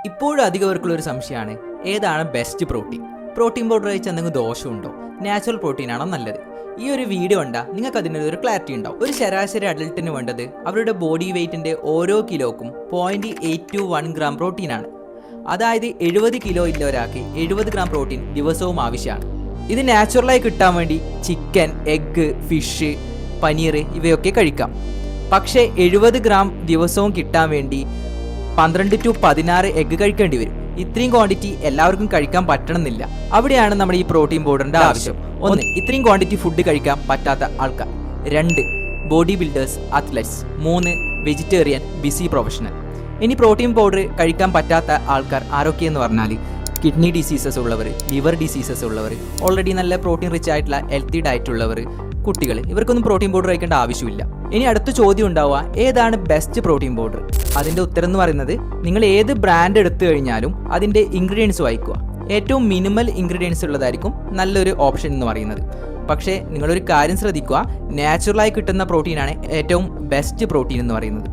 ഇപ്പോഴും അധികവർക്കുള്ള ഒരു സംശയമാണ്, ഏതാണ് ബെസ്റ്റ് പ്രോട്ടീൻ? പ്രോട്ടീൻ പൗഡർ കഴിച്ച് എന്തെങ്കിലും ദോഷമുണ്ടോ? നാച്ചുറൽ പ്രോട്ടീൻ ആണോ നല്ലത്? ഈ ഒരു വീഡിയോ കണ്ടാൽ നിങ്ങൾക്ക് അതിനൊരു ക്ലാരിറ്റി ഉണ്ടാവും. ഒരു ശരാശരി അഡൽട്ടിന് വേണ്ടത് അവരുടെ ബോഡി വെയ്റ്റിന്റെ ഓരോ കിലോക്കും 0.821 ഗ്രാം പ്രോട്ടീനാണ്. അതായത് 70 കിലോ ഇല്ല ഒരാൾക്ക് 70 ഗ്രാം പ്രോട്ടീൻ ദിവസവും ആവശ്യമാണ്. ഇത് നാച്ചുറലായി കിട്ടാൻ വേണ്ടി ചിക്കൻ, എഗ്ഗ്, ഫിഷ്, പനീർ ഇവയൊക്കെ കഴിക്കാം. പക്ഷേ 70 ഗ്രാം ദിവസവും കിട്ടാൻ വേണ്ടി 12 to 16 എഗ്ഗ് കഴിക്കേണ്ടി വരും. ഇത്രയും ക്വാണ്ടിറ്റി എല്ലാവർക്കും കഴിക്കാൻ പറ്റണമെന്നില്ല. അവിടെയാണ് നമ്മുടെ ഈ പ്രോട്ടീൻ പൗഡറിന്റെ ആവശ്യം. 1. ഇത്രയും ക്വാണ്ടിറ്റി ഫുഡ് കഴിക്കാൻ പറ്റാത്ത ആൾക്കാർ. 2. Bodybuilders, athletes. 3. Vegetarian, busy professional. ഇനി പ്രോട്ടീൻ പൗഡർ കഴിക്കാൻ പറ്റാത്ത ആൾക്കാർ ആരൊക്കെയെന്ന് പറഞ്ഞാൽ കിഡ്നി ഡിസീസസ് ഉള്ളവർ, ലിവർ ഡിസീസസ് ഉള്ളവർ, ഓൾറെഡി നല്ല പ്രോട്ടീൻ റിച്ച് ആയിട്ടുള്ള ഹെൽത്തി ഡയറ്റ് ഉള്ളവർ, കുട്ടികൾ, ഇവർക്കൊന്നും പ്രോട്ടീൻ പൗഡർ കഴിക്കേണ്ട ആവശ്യമില്ല. ഇനി അടുത്ത ചോദ്യം ഉണ്ടാവുക, ഏതാണ് ബെസ്റ്റ് പ്രോട്ടീൻ പൗഡർ? അതിൻ്റെ ഉത്തരം എന്ന് പറയുന്നത്, നിങ്ങൾ ഏത് ബ്രാൻഡ് എടുത്തു കഴിഞ്ഞാലും അതിൻ്റെ ഇൻഗ്രീഡിയൻസ് വായിക്കുക. ഏറ്റവും മിനിമൽ ഇൻഗ്രീഡിയൻസ് ഉള്ളതായിരിക്കും നല്ലൊരു ഓപ്ഷൻ എന്ന് പറയുന്നത്. പക്ഷേ നിങ്ങളൊരു കാര്യം ശ്രദ്ധിക്കുക, നാച്ചുറലായി കിട്ടുന്ന പ്രോട്ടീനാണ് ഏറ്റവും ബെസ്റ്റ് പ്രോട്ടീൻ എന്ന് പറയുന്നത്.